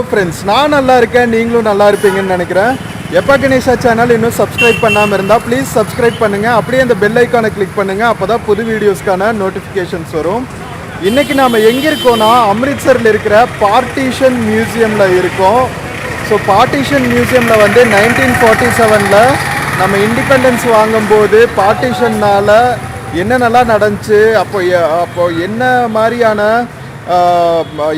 Friends, நான் நல்லா இருக்கேன், நீங்களும் நல்லா இருப்பீங்கன்னு நினைக்கிறேன். எப்பா கணேஷா சேனல் இன்னும் சப்ஸ்கிரைப் பண்ணாமல் இருந்தால் ப்ளீஸ் சப்ஸ்கிரைப் பண்ணுங்கள். அப்படியே அந்த பெல் ஐக்கானை கிளிக் பண்ணுங்கள். அப்போ தான் புது வீடியோஸ்க்கான நோட்டிஃபிகேஷன்ஸ் வரும். இன்றைக்கி நாம் எங்கே இருக்கோன்னா அம்ரித்சரில் இருக்கிற பார்ட்டிஷன் மியூசியமில் இருக்கோம். ஸோ பார்ட்டிஷன் மியூசியமில் வந்து 1947 நம்ம இண்டிபெண்டன்ஸ் வாங்கும்போது பார்ட்டிஷன்னால் என்னென்னலாம் நடந்துச்சு, அப்போ என்ன மாதிரியான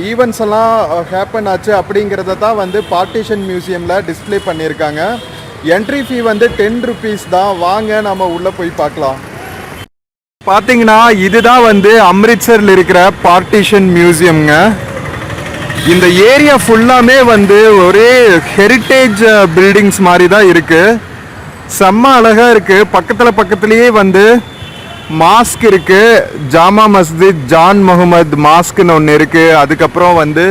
ஈவெண்ட்ஸ் எல்லாம் ஹேப்பன் ஆச்சு அப்படிங்கிறத தான் வந்து பார்ட்டிஷன் மியூசியமில் டிஸ்பிளே பண்ணியிருக்காங்க. என்ட்ரி ஃபீ வந்து 10 rupees தான். வாங்க நம்ம உள்ளே போய் பார்க்கலாம். பார்த்தீங்கன்னா இதுதான் வந்து அம்ரித்சரில் இருக்கிற பார்ட்டிஷன் மியூசியம்ங்க. இந்த ஏரியா ஃபுல்லாமே வந்து ஒரே ஹெரிட்டேஜ் பில்டிங்ஸ் மாதிரி தான் இருக்குது. செம்ம அழகாக இருக்குது. பக்கத்துலேயே வந்து மாஸ்க் இருக்குது. ஜாமா மஸ்ஜித் ஜான் முகமது மாஸ்க்னு ஒன்று இருக்குது. அதுக்கப்புறம் வந்து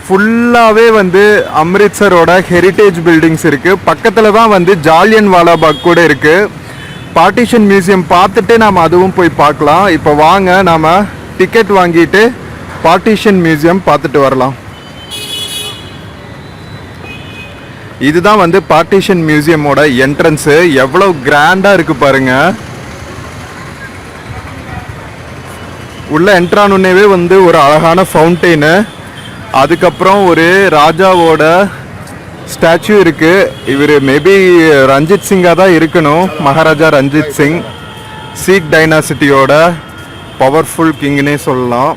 ஃபுல்லாகவே வந்து அம்ரித்சரோட ஹெரிட்டேஜ் பில்டிங்ஸ் இருக்குது. பக்கத்தில் தான் வந்து ஜாலியன் வாலாபாக் கூட இருக்குது. பார்ட்டிஷன் மியூசியம் பார்த்துட்டு நாம் அதுவும் போய் பார்க்கலாம். இப்போ வாங்க நாம் டிக்கெட் வாங்கிட்டு பார்ட்டிஷன் மியூசியம் பார்த்துட்டு வரலாம். இதுதான் வந்து பார்ட்டிஷன் மியூசியமோட என்ட்ரன்ஸு. எவ்வளோ கிராண்டாக இருக்குது பாருங்கள். உள்ள என்ட்ரானுன்னே வந்து ஒரு அழகான ஃபவுண்டெயினு, அதுக்கப்புறம் ஒரு ராஜாவோட ஸ்டாச்சு இருக்குது. இவர் மேபி ரஞ்சித் சிங்காக தான் இருக்கணும். மகாராஜா ரஞ்சித் சிங், சீக் டைனாசிட்டியோட பவர்ஃபுல் கிங்னே சொல்லலாம்.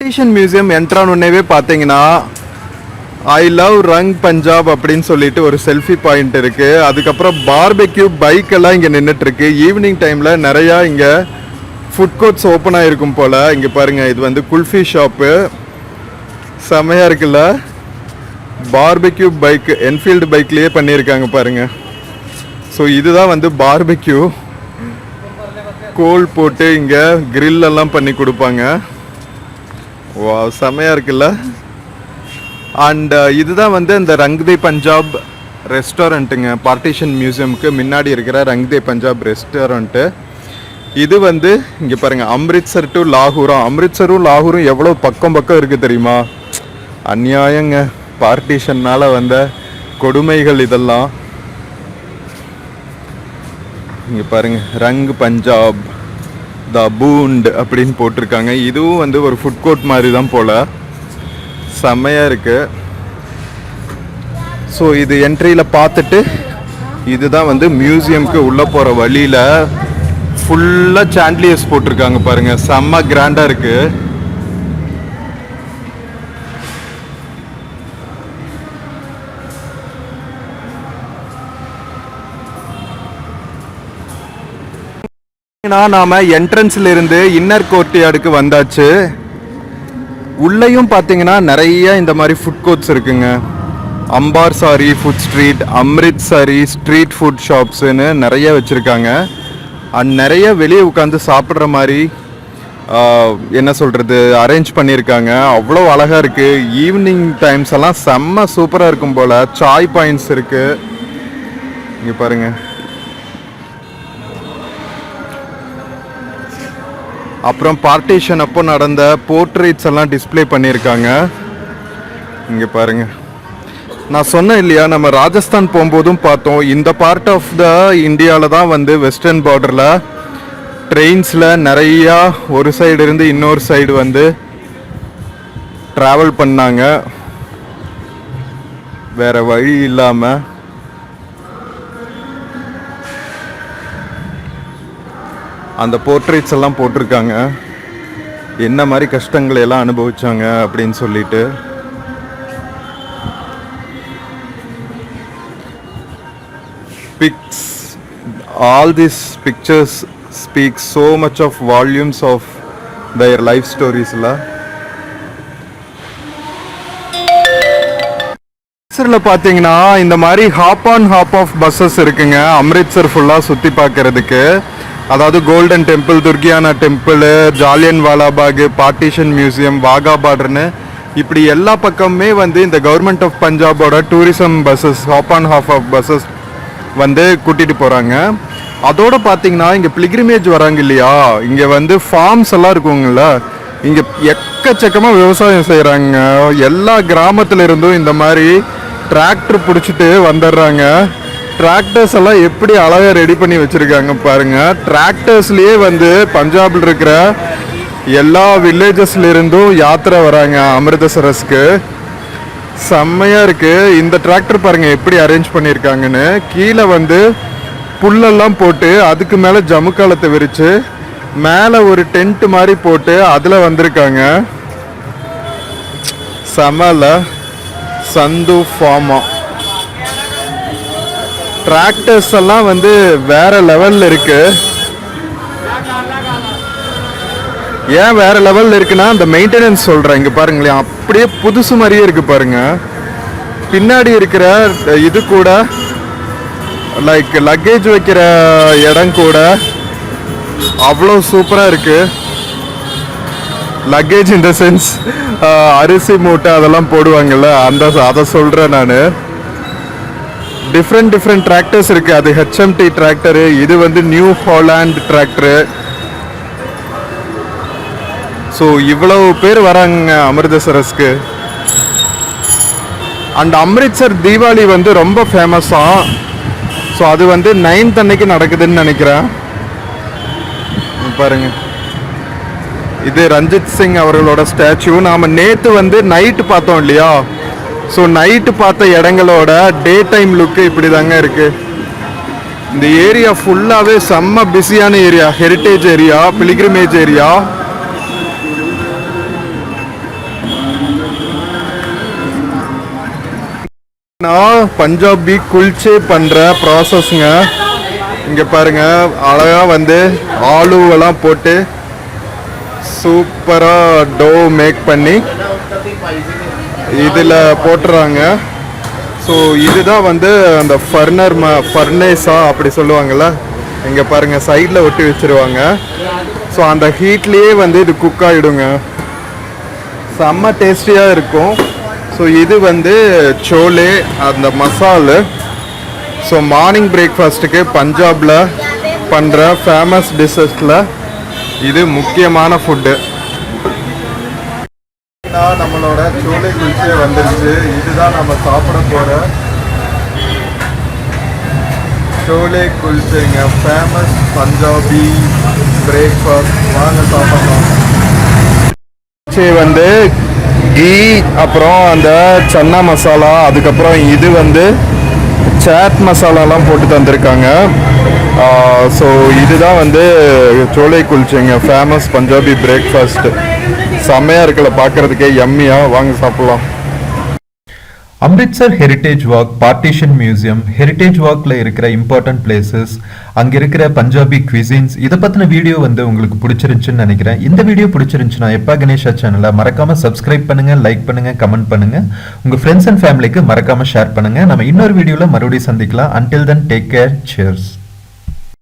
பார்ட்டிஷன் மியூசியம் என்ட்ரானுன்னே பார்த்தீங்கன்னா ஐ லவ் ரங் பஞ்சாப் அப்படின்னு சொல்லிட்டு ஒரு செல்ஃபி பாயிண்ட் இருக்குது. அதுக்கப்புறம் பார்பெக்யூ பைக் எல்லாம் இங்கே நின்றுட்டுருக்கு. ஈவினிங் டைமில் நிறையா இங்கே ஃபுட் கோர்ட்ஸ் ஓப்பன் ஆகிருக்கும் போல். இங்கே பாருங்கள், இது வந்து குல்ஃபி ஷாப்பு. செமையாக இருக்குல்ல. பார்பெக்யூ பைக் என்ஃபீல்டு பைக்லேயே பண்ணியிருக்காங்க பாருங்கள். ஸோ இதுதான் வந்து பார்பெக்யூ. கோல் போட்டு இங்கே கிரில் எல்லாம் பண்ணி கொடுப்பாங்க. வா, செமையாக இருக்குல்ல. அண்ட் இதுதான் வந்து இந்த ரங்தே பஞ்சாப் ரெஸ்டாரண்ட்டுங்க. பார்ட்டிஷன் மியூசியமுக்கு முன்னாடி இருக்கிற ரங்தே பஞ்சாப் ரெஸ்டாரண்ட்டு. இது வந்து இங்கே பாருங்கள், அம்ரித்சர் டு லாகூரா. அம்ரித்சரும் லாகூரும் எவ்வளோ பக்கம் இருக்குது தெரியுமா? அநியாயங்க. பார்ட்டிஷன்னால் வந்த கொடுமைகள் இதெல்லாம். இங்கே பாருங்கள், ரங் பஞ்சாப் த பூண்ட் அப்படின்னு போட்டிருக்காங்க. இதுவும் வந்து ஒரு ஃபுட் கோர்ட் மாதிரி தான் போல். செம்மையாக இருக்குது. ஸோ இது என்ட்ரியில் பார்த்துட்டு இதுதான் வந்து மியூசியம்க்கு உள்ளே போகிற வழியில் ஃபுல்லாக சாண்ட்லியர்ஸ் போட்டிருக்காங்க பாருங்கள். செம்ம கிராண்டாக இருக்குது. நாம் என்ட்ரன்ஸில் இருந்து இன்னர் கோர்ட்யார்டுக்கு வந்தாச்சு. உள்ளேயும் பார்த்தீங்கன்னா நிறைய இந்த மாதிரி ஃபுட் கோர்ட்ஸ் இருக்குங்க. அம்பார்சாரி ஃபுட் ஸ்ட்ரீட், அம்ரித்சரி ஸ்ட்ரீட் ஃபுட் ஷாப்ஸுன்னு நிறைய வச்சுருக்காங்க. அண்ட் நிறைய வெளியே உட்காந்து சாப்பிட்ற மாதிரி என்ன சொல்கிறது அரேஞ்ச் பண்ணியிருக்காங்க. அவ்வளோ அழகாக இருக்குது. ஈவினிங் டைம்ஸ் எல்லாம் செம்ம சூப்பராக இருக்கும் போல். சாய் பாயிண்ட்ஸ் இருக்குது. இங்கே பாருங்கள். அப்புறம் பார்ட்டிஷன் அப்போ நடந்த போர்ட்ரேட்ஸ் எல்லாம் டிஸ்பிளே பண்ணியிருக்காங்க. இங்கே பாருங்கள். நான் சொன்னேன் இல்லையா, நம்ம ராஜஸ்தான் போகும்போதும் பார்த்தோம். இந்த பார்ட் ஆஃப் த இந்தியாவில் தான் வந்து வெஸ்டர்ன் பார்டரில் ட்ரெயின்ஸில் நிறையா ஒரு சைடு இருந்து இன்னொரு சைடு வந்து ட்ராவல் பண்ணாங்க. வேறு வழி இல்லாமல். அந்த போர்ட்ரேட்ஸ் எல்லாம் போட்டிருக்காங்க, என்ன மாதிரி கஷ்டங்களை எல்லாம் அனுபவிச்சாங்க அப்படின்னு சொல்லிட்டு. Pics, all these pictures speak so much of volumes of their life stories la. அம்ரித்சரில் பார்த்தீங்கன்னா இந்த மாதிரி hop on hop off buses இருக்குங்க. அம்ரித்சர் ஃபுல்லாக சுற்றி பார்க்கறதுக்கு. அதாவது golden temple, Durgiana temple, Jallian Walabagh, partition museum, Wagah பார்டர்னு இப்படி எல்லா பக்கமுமே வந்து இந்த கவர்மெண்ட் ஆஃப் பஞ்சாபோட tourism buses, hop and half off buses வந்து கூட்டிகிட்டு போகிறாங்க. அதோடு பார்த்தீங்கன்னா இங்கே பிலிகிரிமேஜ் வராங்க இல்லையா, இங்கே வந்து ஃபார்ம்ஸ் எல்லாம் இருக்குங்கள, இங்கே எக்கச்சக்கமாக விவசாயம் செய்கிறாங்க. எல்லா கிராமத்துல இருந்தும் இந்த மாதிரி டிராக்டர் பிடிச்சிட்டு வந்துடுறாங்க. டிராக்டர்ஸ் எல்லாம் எப்படி அழகாக ரெடி பண்ணி வச்சுருக்காங்க பாருங்கள். டிராக்டர்ஸ்லேயே வந்து பஞ்சாபில் இருக்கிற எல்லா வில்லேஜஸ்ல இருந்தும் யாத்திரை வராங்க அமிர்தசரஸ்க்கு. செம்மையாக இருக்குது. இந்த டிராக்டர் பாருங்கள் எப்படி அரேஞ்ச் பண்ணியிருக்காங்கன்னு. கீழே வந்து புல்லெல்லாம் போட்டு அதுக்கு மேலே ஜமுக்காலத்தை விரித்து மேலே ஒரு டென்ட் மாதிரி போட்டு அதில் வந்திருக்காங்க. செமல சந்து ஃபார்மா டிராக்டர்ஸ் எல்லாம் வந்து வேற லெவலில் இருக்கு. ஏன் வேற லெவலில் இருக்குன்னா அந்த மெயின்டெனன்ஸ் சொல்கிறேன். இங்கே பாருங்களேன், அப்படியே புதுசு மாதிரியே இருக்கு பாருங்க. பின்னாடி இருக்கிற இது கூட லைக் லக்கேஜ் வைக்கிற இடம் கூட அவ்வளோ சூப்பராக இருக்கு. லக்கேஜ் இன் த சென்ஸ் அரிசி மூட்டை அதெல்லாம் போடுவாங்கல்ல, அதை சொல்கிறேன் நான். டிஃப்ரெண்ட் டிராக்டர்ஸ் இருக்கு. அது ஹெச்எம்டி டிராக்டரு, இது வந்து நியூ ஹாலாண்ட் டிராக்டரு. ஸோ இவ்வளவு பேர் வராங்க அமிர்தசரஸ்க்கு. அண்ட் அம்ரித்சர் தீபாவளி வந்து ரொம்ப ஃபேமஸாக. ஸோ அது வந்து 9th அன்னைக்கு நடக்குதுன்னு நினைக்கிறேன். பாருங்க, இது ரஞ்சித் சிங் அவர்களோட ஸ்டாச்சு. நாம் நேற்று வந்து நைட்டு பார்த்தோம் இல்லையா? ஸோ நைட்டு பார்த்த இடங்களோட டே டைம் லுக்கு இப்படி தாங்க இருக்கு. இந்த ஏரியா ஃபுல்லாகவே செம்ம பிஸியான area. Heritage area, pilgrimage area. Punjabi kulche பண்ணுற ப்ராசஸ்ங்க. இங்கே பாருங்க, அழகாக வந்து ஆலுவெல்லாம் போட்டு சூப்பராக டோ மேக் பண்ணி இதில் போட்டுறாங்க. ஸோ இதுதான் வந்து அந்த ஃபர்னேஸா அப்படி சொல்லுவாங்கள்ல. இங்கே பாருங்கள், சைடில் ஒட்டி வச்சுருவாங்க. ஸோ அந்த ஹீட்லேயே வந்து இது குக் ஆகிடுங்க. செம்ம டேஸ்டியாக இருக்கும். ஸோ இது வந்து சோலே அந்த மசாலு. ஸோ மார்னிங் பிரேக்ஃபாஸ்ட்டுக்கு பஞ்சாபில் பண்ணுற ஃபேமஸ் டிஷ்ஷஸில் இது முக்கியமான ஃபுட்டு. நம்மளோட சோலை குல்ச்சே வந்துருச்சு. இதுதான் நம்ம சாப்பிட போகிற சோலே குல்ச்சேங்க. Famous Punjabi breakfast. வாங்க சாப்பிடலாம். வந்து கீ, அப்புறம் அந்த சன்னா மசாலா, அதுக்கப்புறம் இது வந்து சாட் மசாலாலாம் போட்டு தந்திருக்காங்க. ஸோ இதுதான் வந்து சோலை குல்ச்சேங்க, ஃபேமஸ் பஞ்சாபி பிரேக்ஃபாஸ்ட்டு. செம்மையாக இருக்கல பார்க்குறதுக்கே, யம்மியாக. வாங்க சாப்பிட்லாம். Amritsar heritage walk, partition museum, heritage வாக்ல இருக்கிற இம்பார்ட்டன்ட் பிளேசஸ், அங்க இருக்கிற பஞ்சாபி குவிசின்ஸ், இதை பத்தின வீடியோ வந்து உங்களுக்கு பிடிச்சிருந்துச்சுன்னு நினைக்கிறேன். இந்த வீடியோ பிடிச்சிருந்துச்சுன்னா எப்பா கணேஷா சேனலை மறக்காம சப்ஸ்கிரைப் பண்ணுங்க, லைக் பண்ணுங்க, கமெண்ட் பண்ணுங்க, உங்க ஃப்ரெண்ட்ஸ் அண்ட் ஃபேமிலிக்கு மறக்காம ஷேர் பண்ணுங்க. நம்ம இன்னொரு வீடியோல மறுபடியும் சந்திக்கலாம். Until then take care, cheers.